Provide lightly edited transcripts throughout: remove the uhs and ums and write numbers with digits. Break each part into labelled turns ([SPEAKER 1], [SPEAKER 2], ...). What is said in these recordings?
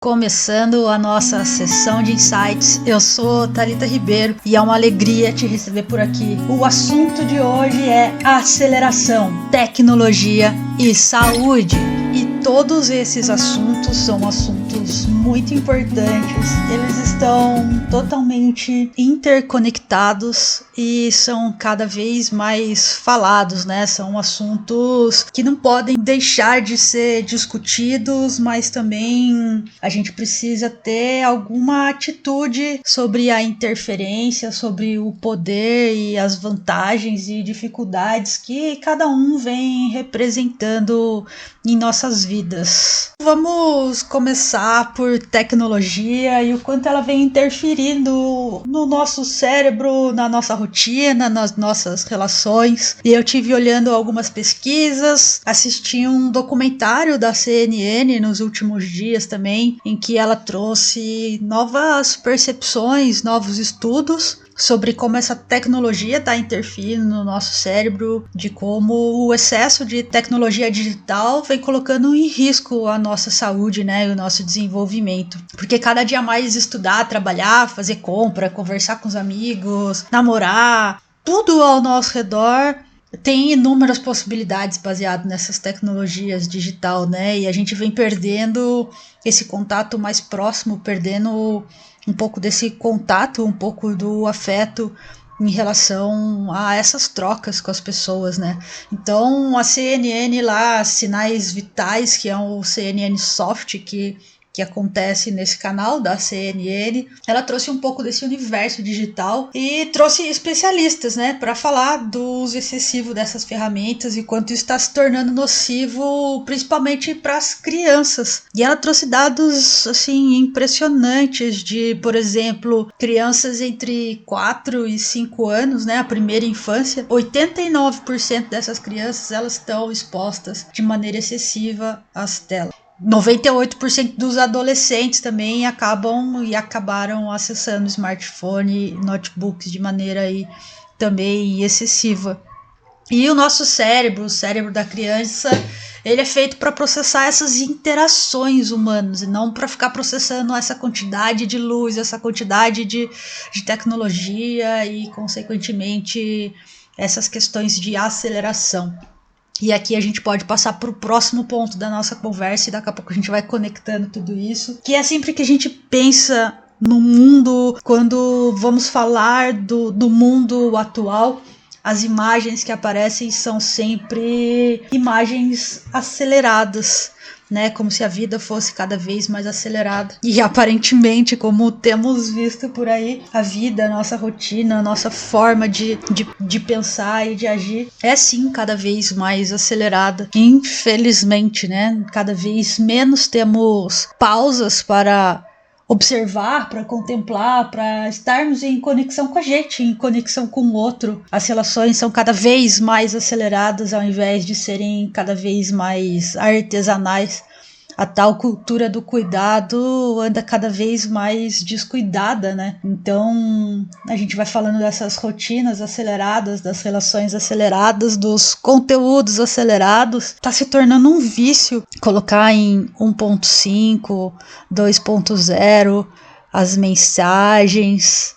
[SPEAKER 1] Começando a nossa sessão de insights, eu sou Thalita Ribeiro e é uma alegria te receber por aqui. O assunto de hoje é aceleração, tecnologia e saúde. E todos esses assuntos são assuntos muito importantes, eles estão totalmente interconectados e são cada vez mais falados, né? São assuntos que não podem deixar de ser discutidos, mas também a gente precisa ter alguma atitude sobre a interferência, sobre o poder e as vantagens e dificuldades que cada um vem representando em nossas vidas. Vamos começar por tecnologia e o quanto ela vem interferindo no nosso cérebro, na nossa rotina, nas nossas relações. E eu tive olhando algumas pesquisas, assisti um documentário da CNN nos últimos dias também, em que ela trouxe novas percepções, novos estudos sobre como essa tecnologia está interferindo no nosso cérebro, de como o excesso de tecnologia digital vem colocando em risco a nossa saúde, né, e o nosso desenvolvimento. Porque cada dia mais estudar, trabalhar, fazer compra, conversar com os amigos, namorar, tudo ao nosso redor tem inúmeras possibilidades baseadas nessas tecnologias digital, né, e a gente vem perdendo esse contato mais próximo, perdendo um pouco desse contato, um pouco do afeto em relação a essas trocas com as pessoas, né? Então a CNN lá, Sinais Vitais, que é o CNN Soft, que acontece nesse canal da CNN, ela trouxe um pouco desse universo digital e trouxe especialistas, né, para falar do uso excessivo dessas ferramentas e quanto isso está se tornando nocivo, principalmente para as crianças. E ela trouxe dados assim impressionantes de, por exemplo, crianças entre 4 e 5 anos, né, a primeira infância, 89% dessas crianças elas estão expostas de maneira excessiva às telas. 98% dos adolescentes também acabaram acessando smartphone e notebooks de maneira aí também excessiva. E o nosso cérebro, o cérebro da criança, ele é feito para processar essas interações humanas e não para ficar processando essa quantidade de luz, essa quantidade de tecnologia e, consequentemente, essas questões de aceleração. E aqui a gente pode passar para o próximo ponto da nossa conversa e daqui a pouco a gente vai conectando tudo isso, que é sempre que a gente pensa no mundo, quando vamos falar do mundo atual, as imagens que aparecem são sempre imagens aceleradas, né, como se a vida fosse cada vez mais acelerada. E aparentemente, como temos visto por aí, a vida, a nossa rotina, a nossa forma de pensar e de agir é sim cada vez mais acelerada. Infelizmente, né, cada vez menos temos pausas para observar, para contemplar, para estarmos em conexão com a gente, em conexão com o outro. As relações são cada vez mais aceleradas ao invés de serem cada vez mais artesanais. A tal cultura do cuidado anda cada vez mais descuidada, né? Então a gente vai falando dessas rotinas aceleradas, das relações aceleradas, dos conteúdos acelerados. Tá se tornando um vício colocar em 1.5, 2.0 as mensagens,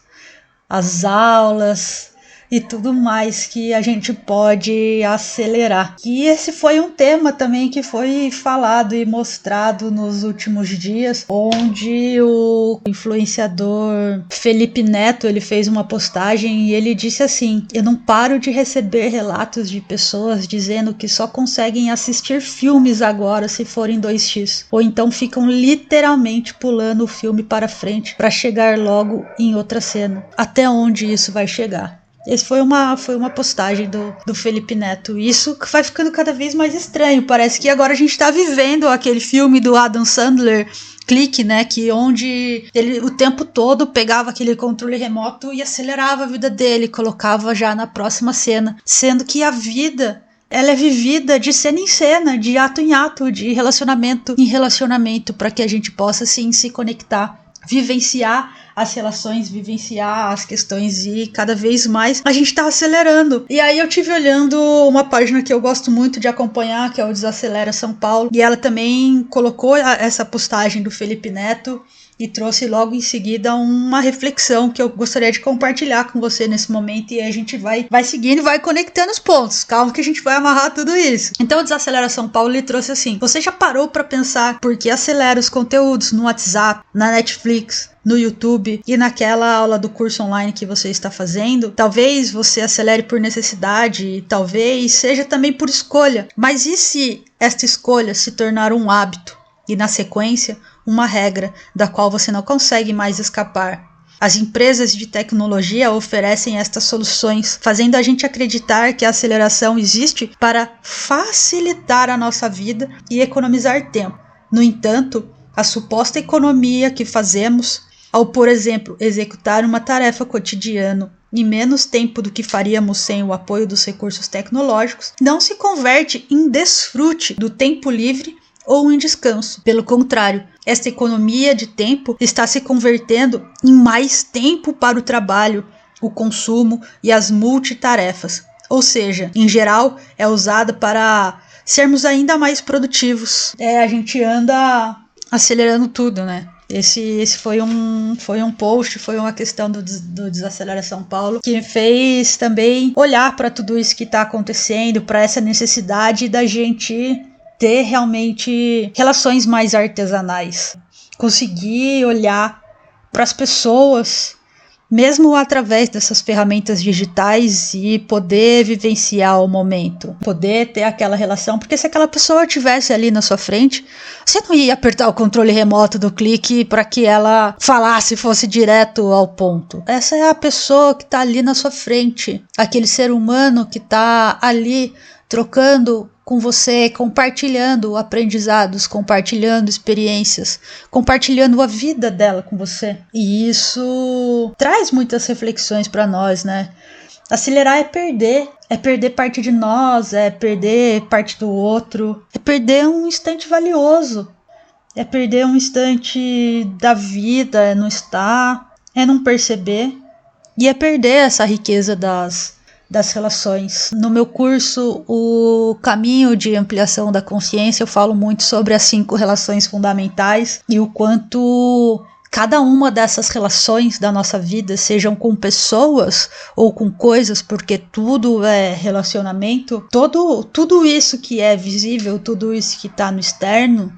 [SPEAKER 1] as aulas e tudo mais que a gente pode acelerar. E esse foi um tema também que foi falado e mostrado nos últimos dias, onde o influenciador Felipe Neto, ele fez uma postagem e ele disse assim: eu não paro de receber relatos de pessoas dizendo que só conseguem assistir filmes agora se forem 2x, ou então ficam literalmente pulando o filme para frente para chegar logo em outra cena. Até onde isso vai chegar? Esse foi uma postagem do Felipe Neto. Isso vai ficando cada vez mais estranho. Parece que agora a gente tá vivendo aquele filme do Adam Sandler, Clique, né? Que onde ele o tempo todo pegava aquele controle remoto e acelerava a vida dele, colocava já na próxima cena. Sendo que a vida, ela é vivida de cena em cena, de ato em ato, de relacionamento em relacionamento, para que a gente possa sim se conectar, vivenciar as relações, vivenciar as questões e cada vez mais a gente tá acelerando. E aí eu tive olhando uma página que eu gosto muito de acompanhar, que é o Desacelera São Paulo, e ela também colocou essa postagem do Felipe Neto e trouxe logo em seguida uma reflexão que eu gostaria de compartilhar com você nesse momento, e a gente vai seguindo e vai conectando os pontos. Calma que a gente vai amarrar tudo isso. Então o Desacelera São Paulo, ele trouxe assim: você já parou para pensar por que acelera os conteúdos no WhatsApp, na Netflix, no YouTube e naquela aula do curso online que você está fazendo? Talvez você acelere por necessidade, talvez seja também por escolha, mas e se esta escolha se tornar um hábito e, na sequência, uma regra da qual você não consegue mais escapar? As empresas de tecnologia oferecem estas soluções, fazendo a gente acreditar que a aceleração existe para facilitar a nossa vida e economizar tempo. No entanto, a suposta economia que fazemos ao, por exemplo, executar uma tarefa cotidiana em menos tempo do que faríamos sem o apoio dos recursos tecnológicos, não se converte em desfrute do tempo livre ou em descanso. Pelo contrário, esta economia de tempo está se convertendo em mais tempo para o trabalho, o consumo e as multitarefas. Ou seja, em geral, é usada para sermos ainda mais produtivos. A gente anda acelerando tudo, né? Esse foi um post, foi uma questão do Desacelera São Paulo, que me fez também olhar para tudo isso que está acontecendo, para essa necessidade da gente ter realmente relações mais artesanais, conseguir olhar para as pessoas, mesmo através dessas ferramentas digitais, e poder vivenciar o momento, poder ter aquela relação, porque se aquela pessoa estivesse ali na sua frente, você não ia apertar o controle remoto do clique para que ela falasse, fosse direto ao ponto. Essa é a pessoa que está ali na sua frente, aquele ser humano que está ali trocando com você, compartilhando aprendizados, compartilhando experiências, compartilhando a vida dela com você. E isso traz muitas reflexões para nós, né? Acelerar é perder parte de nós, é perder parte do outro, é perder um instante valioso, é perder um instante da vida, é não estar, é não perceber, e é perder essa riqueza das relações. No meu curso, o caminho de ampliação da consciência, eu falo muito sobre as 5 relações fundamentais e o quanto cada uma dessas relações da nossa vida, sejam com pessoas ou com coisas, porque tudo é relacionamento, tudo isso que é visível, tudo isso que está no externo,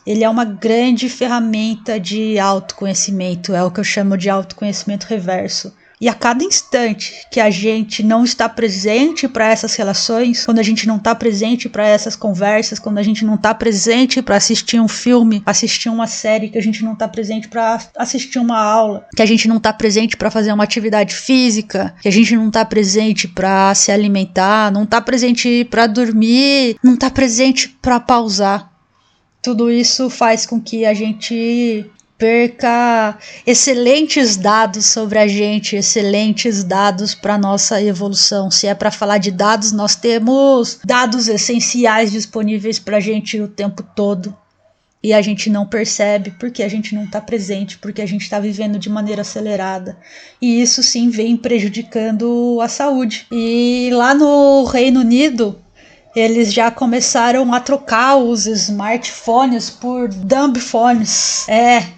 [SPEAKER 1] ele é uma grande ferramenta de autoconhecimento, é o que eu chamo de autoconhecimento reverso. E a cada instante que a gente não está presente para essas relações, quando a gente não está presente para essas conversas, quando a gente não está presente para assistir um filme, assistir uma série, que a gente não está presente para assistir uma aula, que a gente não está presente para fazer uma atividade física, que a gente não está presente para se alimentar, não está presente para dormir, não está presente para pausar. Tudo isso faz com que a gente perca excelentes dados sobre a gente, excelentes dados para nossa evolução. Se é para falar de dados, nós temos dados essenciais disponíveis para a gente o tempo todo, e a gente não percebe porque a gente não está presente, porque a gente está vivendo de maneira acelerada, e isso sim vem prejudicando a saúde. E lá no Reino Unido, eles já começaram a trocar os smartphones por dumb phones.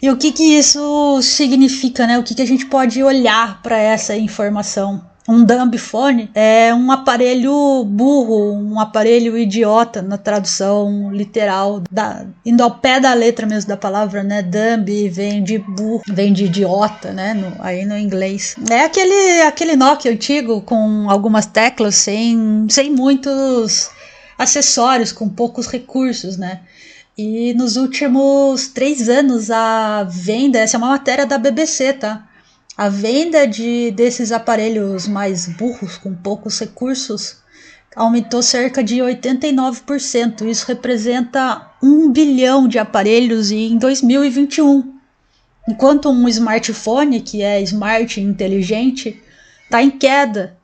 [SPEAKER 1] E o que isso significa, né? O que a gente pode olhar para essa informação? Um dumb phone é um aparelho burro, um aparelho idiota, na tradução literal, indo ao pé da letra mesmo da palavra, né? Dumb vem de burro, vem de idiota, né? Aí no inglês. É aquele Nokia antigo com algumas teclas, sem muitos acessórios, com poucos recursos, né? E nos últimos 3 anos a venda, essa é uma matéria da BBC, tá? A venda desses aparelhos mais burros, com poucos recursos, aumentou cerca de 89%. Isso representa 1 bilhão de aparelhos em 2021. Enquanto um smartphone, que é smart e inteligente, está em queda.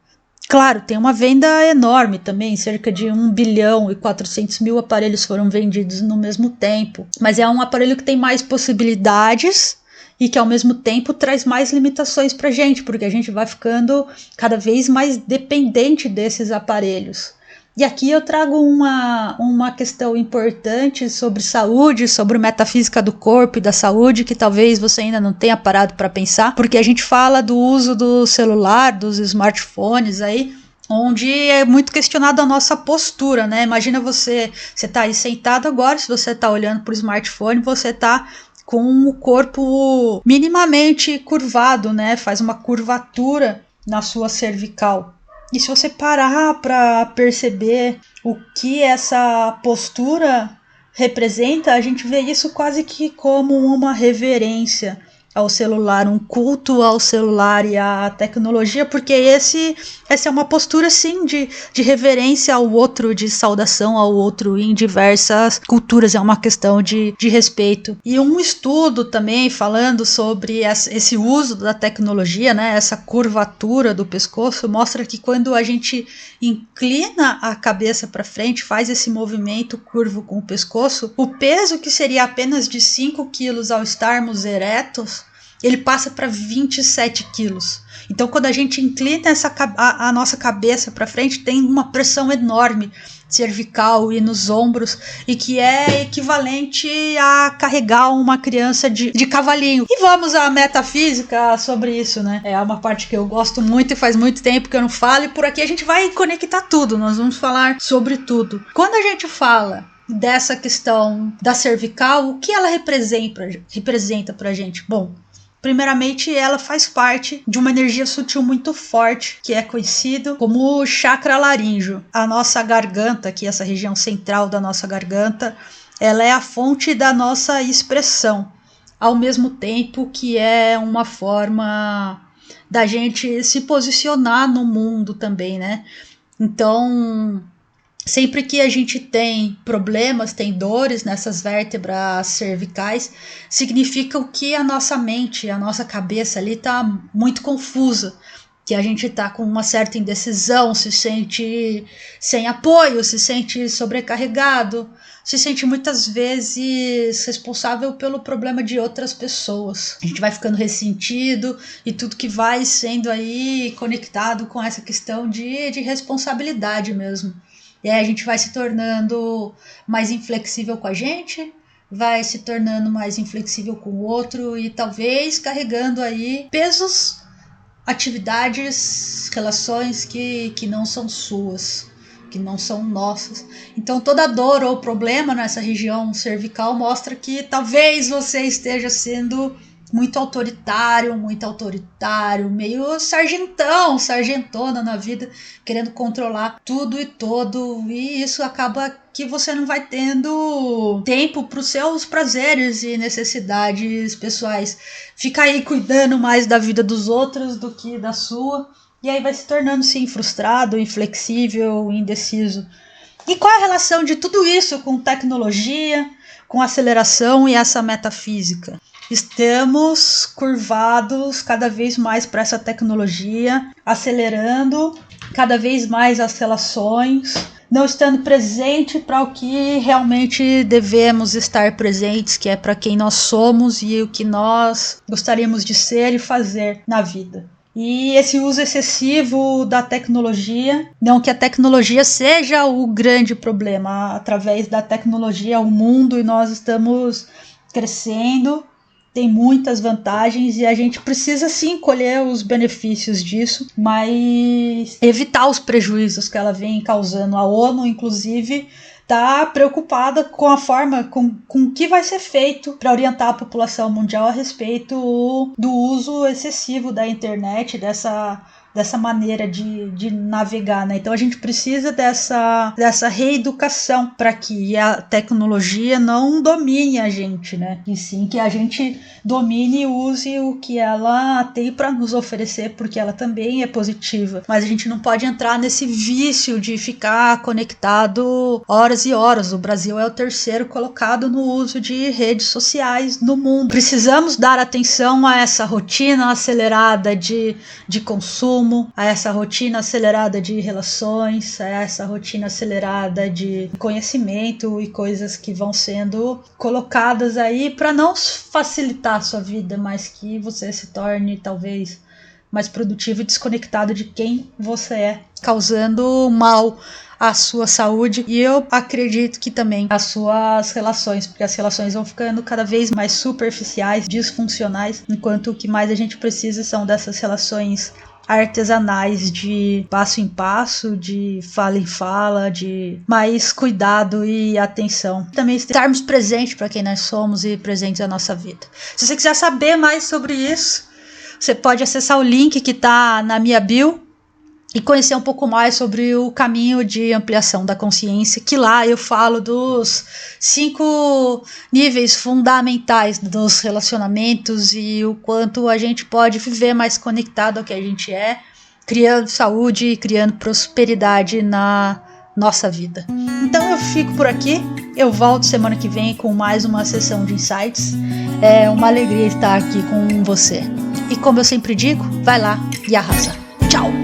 [SPEAKER 1] Claro, tem uma venda enorme também, cerca de 1 bilhão e 400 mil aparelhos foram vendidos no mesmo tempo. Mas é um aparelho que tem mais possibilidades e que ao mesmo tempo traz mais limitações pra gente, porque a gente vai ficando cada vez mais dependente desses aparelhos. E aqui eu trago uma questão importante sobre saúde, sobre metafísica do corpo e da saúde, que talvez você ainda não tenha parado para pensar, porque a gente fala do uso do celular, dos smartphones aí, onde é muito questionada a nossa postura, né? Imagina você tá aí sentado agora, se você tá olhando pro smartphone, você tá com o corpo minimamente curvado, né? Faz uma curvatura na sua cervical. E se você parar para perceber o que essa postura representa, a gente vê isso quase que como uma reverência ao celular, um culto ao celular e à tecnologia, porque essa é uma postura sim de reverência ao outro, de saudação ao outro em diversas culturas, é uma questão de respeito. E um estudo também falando sobre esse uso da tecnologia, né, essa curvatura do pescoço, mostra que quando a gente inclina a cabeça para frente, faz esse movimento curvo com o pescoço, o peso que seria apenas de 5 quilos ao estarmos eretos, ele passa para 27 quilos. Então, quando a gente inclina a nossa cabeça para frente, tem uma pressão enorme cervical e nos ombros, e que é equivalente a carregar uma criança de cavalinho. E vamos à metafísica sobre isso, né? É uma parte que eu gosto muito e faz muito tempo que eu não falo, e por aqui a gente vai conectar tudo, nós vamos falar sobre tudo. Quando a gente fala dessa questão da cervical, o que ela representa pra gente? Bom, primeiramente, ela faz parte de uma energia sutil muito forte, que é conhecido como chakra laríngeo. A nossa garganta, aqui essa região central da nossa garganta, ela é a fonte da nossa expressão, ao mesmo tempo que é uma forma da gente se posicionar no mundo também, né? Então, sempre que a gente tem problemas, tem dores nessas vértebras cervicais, significa que a nossa mente, a nossa cabeça ali está muito confusa, que a gente está com uma certa indecisão, se sente sem apoio, se sente sobrecarregado, se sente muitas vezes responsável pelo problema de outras pessoas. A gente vai ficando ressentido e tudo que vai sendo aí conectado com essa questão de responsabilidade mesmo. E aí a gente vai se tornando mais inflexível com a gente, vai se tornando mais inflexível com o outro e talvez carregando aí pesos, atividades, relações que não são suas, que não são nossas. Então toda dor ou problema nessa região cervical mostra que talvez você esteja sendo muito autoritário, meio sargentona na vida, querendo controlar tudo e todo, e isso acaba que você não vai tendo tempo para os seus prazeres e necessidades pessoais. Fica aí cuidando mais da vida dos outros do que da sua, e aí vai se tornando sim frustrado, inflexível, indeciso. E qual é a relação de tudo isso com tecnologia, com aceleração e essa metafísica? Estamos curvados cada vez mais para essa tecnologia, acelerando cada vez mais as relações, não estando presente para o que realmente devemos estar presentes, que é para quem nós somos e o que nós gostaríamos de ser e fazer na vida. E esse uso excessivo da tecnologia, não que a tecnologia seja o grande problema, através da tecnologia o mundo e nós estamos crescendo, tem muitas vantagens e a gente precisa sim colher os benefícios disso, mas evitar os prejuízos que ela vem causando. A ONU, inclusive, está preocupada com a forma, com o que vai ser feito para orientar a população mundial a respeito do uso excessivo da internet, dessa maneira de navegar, né? Então a gente precisa dessa reeducação para que a tecnologia não domine a gente, né? E sim que a gente domine e use o que ela tem para nos oferecer, porque ela também é positiva. Mas a gente não pode entrar nesse vício de ficar conectado horas e horas. O Brasil é o terceiro colocado no uso de redes sociais no mundo. Precisamos dar atenção a essa rotina acelerada de consumo, rumo a essa rotina acelerada de relações, a essa rotina acelerada de conhecimento e coisas que vão sendo colocadas aí para não facilitar a sua vida, mas que você se torne talvez mais produtivo e desconectado de quem você é, causando mal à sua saúde e eu acredito que também as suas relações, porque as relações vão ficando cada vez mais superficiais, disfuncionais, enquanto o que mais a gente precisa são dessas relações artesanais de passo em passo, de fala em fala, de mais cuidado e atenção. Também estarmos presentes para quem nós somos e presentes na nossa vida. Se você quiser saber mais sobre isso, você pode acessar o link que está na minha bio e conhecer um pouco mais sobre o caminho de ampliação da consciência, que lá eu falo dos 5 níveis fundamentais dos relacionamentos e o quanto a gente pode viver mais conectado ao que a gente é, criando saúde e criando prosperidade na nossa vida. Então eu fico por aqui, eu volto semana que vem com mais uma sessão de insights. É uma alegria estar aqui com você. E como eu sempre digo, vai lá e arrasa. Tchau!